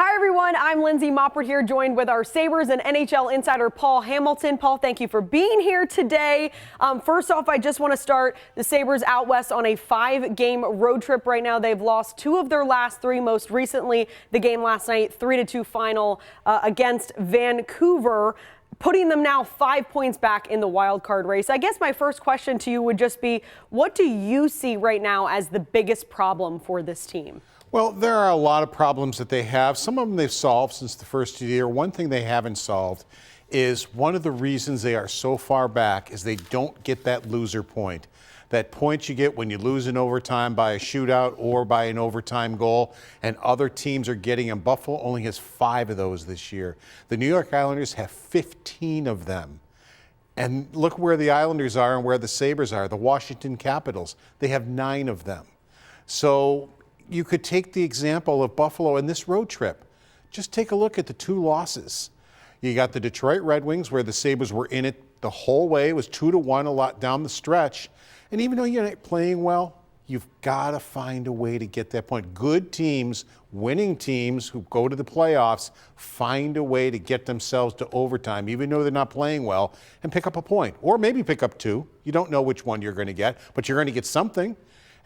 Hi everyone, I'm Lindsay Moppert here, joined with our Sabres and NHL Insider Paul Hamilton. Paul, thank you for being here today. First off, I just want to start the Sabres out west on a 5-game road trip right now. They've lost 2 of their last 3, most recently the game last night, 3-2 final against Vancouver, putting them now 5 points back in the wild card race. I guess my first question to you would just be, what do you see right now as the biggest problem for this team? Well, there are a lot of problems that they have. Some of them they've solved since the first of the year. One thing they haven't solved is one of the reasons they are so far back is they don't get that loser point. That point you get when you lose in overtime by a shootout or by an overtime goal, and other teams are getting them. Buffalo only has 5 of those this year. The New York Islanders have 15 of them. And look where the Islanders are and where the Sabres are. The Washington Capitals, they have 9 of them. So you could take the example of Buffalo in this road trip. Just take a look at the 2 losses. You got the Detroit Red Wings, where the Sabres were in it the whole way. It was 2-1 a lot down the stretch. And even though you're not playing well, you've got to find a way to get that point. Good teams, winning teams who go to the playoffs, find a way to get themselves to overtime, even though they're not playing well, and pick up a point. Or maybe pick up 2. You don't know which one you're going to get, but you're going to get something.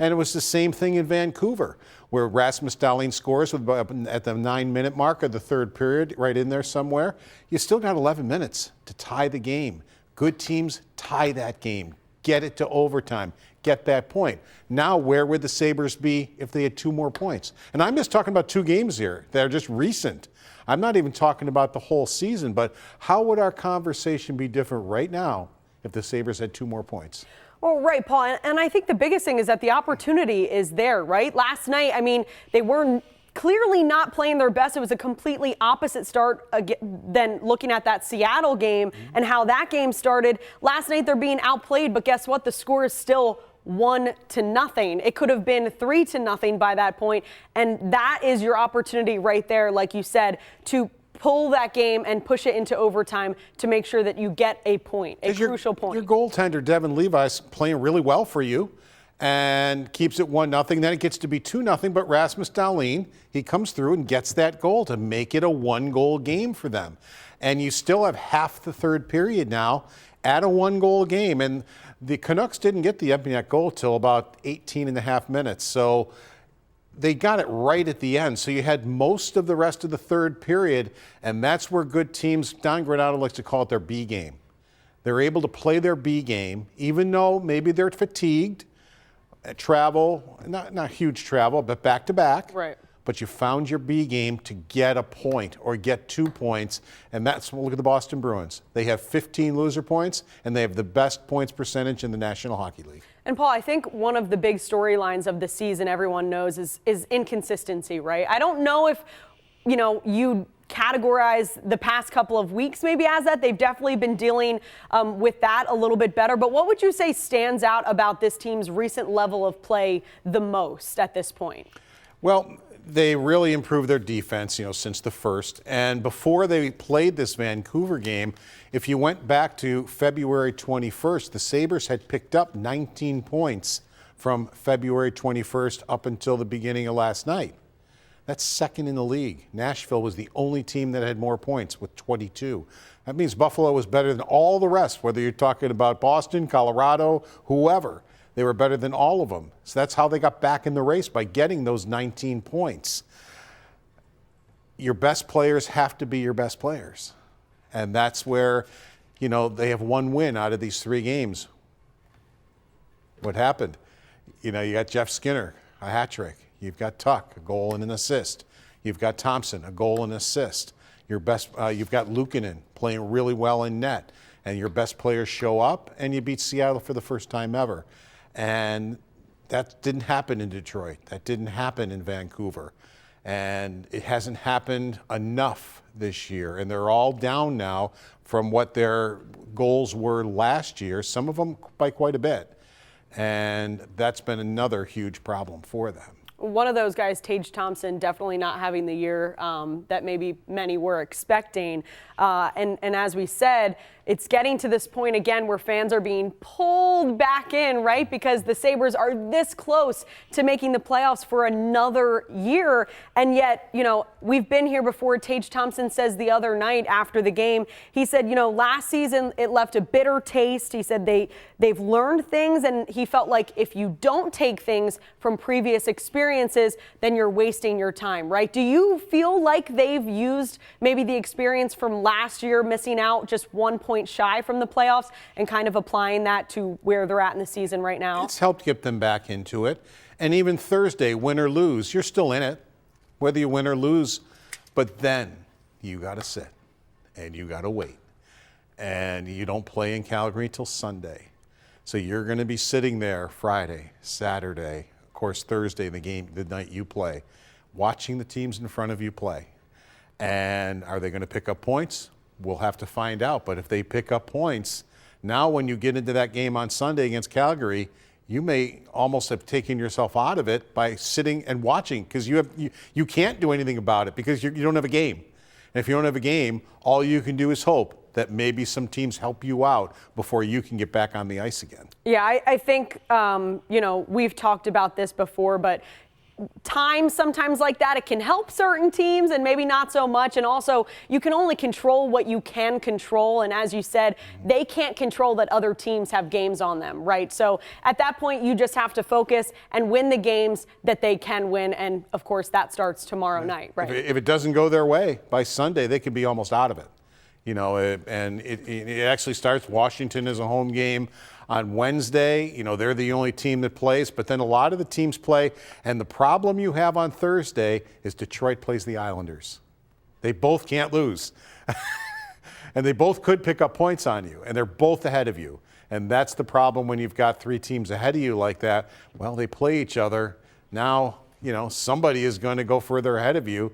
And it was the same thing in Vancouver, where Rasmus Dahlin scores at the 9-minute mark of the third period, right in there somewhere. You still got 11 minutes to tie the game. Good teams tie that game, get it to overtime, get that point. Now, where would the Sabres be if they had 2 more points? And I'm just talking about 2 games here that are just recent. I'm not even talking about the whole season, but how would our conversation be different right now if the Sabres had 2 more points? Well, right, Paul, and I think the biggest thing is that the opportunity is there, right? Last night, I mean, they were clearly not playing their best. It was a completely opposite start than looking at that Seattle game and how that game started. Last night, they're being outplayed, but guess what? The score is still 1-0. It could have been 3-0 by that point, and that is your opportunity right there, like you said, to pull that game and push it into overtime to make sure that you get a point, a crucial point. Your goaltender, Devin Levi's playing really well for you and keeps it 1-0. Then it gets to be 2-0, but Rasmus Dahlin, he comes through and gets that goal to make it a 1-goal game for them. And you still have half the third period now at a 1-goal game. And the Canucks didn't get the empty net goal till about 18 and a half minutes. So they got it right at the end. So you had most of the rest of the third period, and that's where good teams, Don Granato likes to call it their B game. They're able to play their B game, even though maybe they're fatigued, travel, not huge travel, but back-to-back. Right. But you found your B game to get a point or get 2 points, and that's, look at the Boston Bruins. They have 15 loser points, and they have the best points percentage in the National Hockey League. And Paul, I think one of the big storylines of the season everyone knows is inconsistency, right? I don't know if, you categorize the past couple of weeks maybe as that. They've definitely been dealing with that a little bit better. But what would you say stands out about this team's recent level of play the most at this point? Well, they really improved their defense, since the first. And before they played this Vancouver game, if you went back to February 21st, the Sabres had picked up 19 points from February 21st up until the beginning of last night. That's second in the league. Nashville was the only team that had more points with 22. That means Buffalo was better than all the rest, whether you're talking about Boston, Colorado, whoever. They were better than all of them. So that's how they got back in the race, by getting those 19 points. Your best players have to be your best players. And that's where, they have 1 win out of these 3 games. What happened? You got Jeff Skinner, a hat trick. You've got Tuck, a goal and an assist. You've got Thompson, a goal and assist. You've got Luukkonen playing really well in net. And your best players show up, and you beat Seattle for the first time ever. And that didn't happen in Detroit. That didn't happen in Vancouver. And it hasn't happened enough this year. And they're all down now from what their goals were last year, some of them by quite a bit. And that's been another huge problem for them. One of those guys, Tage Thompson, definitely not having the year that maybe many were expecting. And as we said, it's getting to this point again where fans are being pulled back in, right? Because the Sabres are this close to making the playoffs for another year. And yet, we've been here before. Tage Thompson says the other night after the game, he said, last season it left a bitter taste. He said they've learned things, and he felt like if you don't take things from previous experiences, then you're wasting your time, right? Do you feel like they've used maybe the experience from last year, missing out just 1 point shy from the playoffs, and kind of applying that to where they're at in the season right now? It's helped get them back into it. And even Thursday, win or lose, you're still in it, whether you win or lose. But then you got to sit and you got to wait. And you don't play in Calgary till Sunday. So you're going to be sitting there Friday, Saturday, of course Thursday, the night you play, watching the teams in front of you play. And are they going to pick up points? We'll have to find out. But if they pick up points, now when you get into that game on Sunday against Calgary, you may almost have taken yourself out of it by sitting and watching, because you can't do anything about it because you don't have a game. And if you don't have a game, all you can do is hope that maybe some teams help you out before you can get back on the ice again. Yeah, I think, we've talked about this before, but times sometimes like that, it can help certain teams and maybe not so much. And also, you can only control what you can control. And as you said, they can't control that other teams have games on them, right? So at that point, you just have to focus and win the games that they can win. And of course, that starts tomorrow night, right? If it doesn't go their way by Sunday, they could be almost out of it. And it actually starts. Washington is a home game on Wednesday. They're the only team that plays, but then a lot of the teams play. And the problem you have on Thursday is Detroit plays the Islanders. They both can't lose. And they both could pick up points on you, and they're both ahead of you. And that's the problem when you've got three teams ahead of you like that. Well, they play each other. Now, somebody is going to go further ahead of you,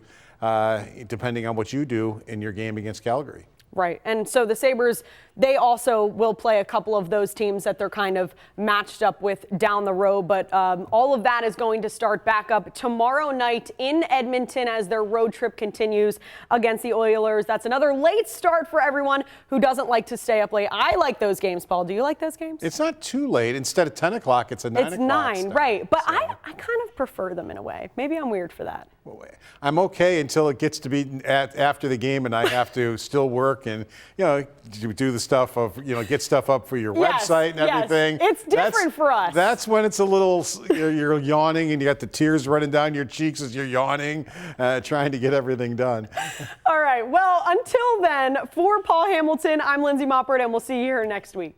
depending on what you do in your game against Calgary. Right. And so the Sabres, they also will play a couple of those teams that they're kind of matched up with down the road. But all of that is going to start back up tomorrow night in Edmonton as their road trip continues against the Oilers. That's another late start for everyone who doesn't like to stay up late. I like those games, Paul. Do you like those games? It's not too late. Instead of 10 o'clock, it's a 9 o'clock. It's 9, start. right. But So. I kind of prefer them in a way. Maybe I'm weird for that. I'm okay until it gets to be after the game and I have to still work and, do the stuff of, get stuff up for your website and everything. It's different for us. That's when it's a little, you're yawning and you got the tears running down your cheeks as you're yawning, trying to get everything done. All right. Well, until then, for Paul Hamilton, I'm Lindsay Moppert, and we'll see you here next week.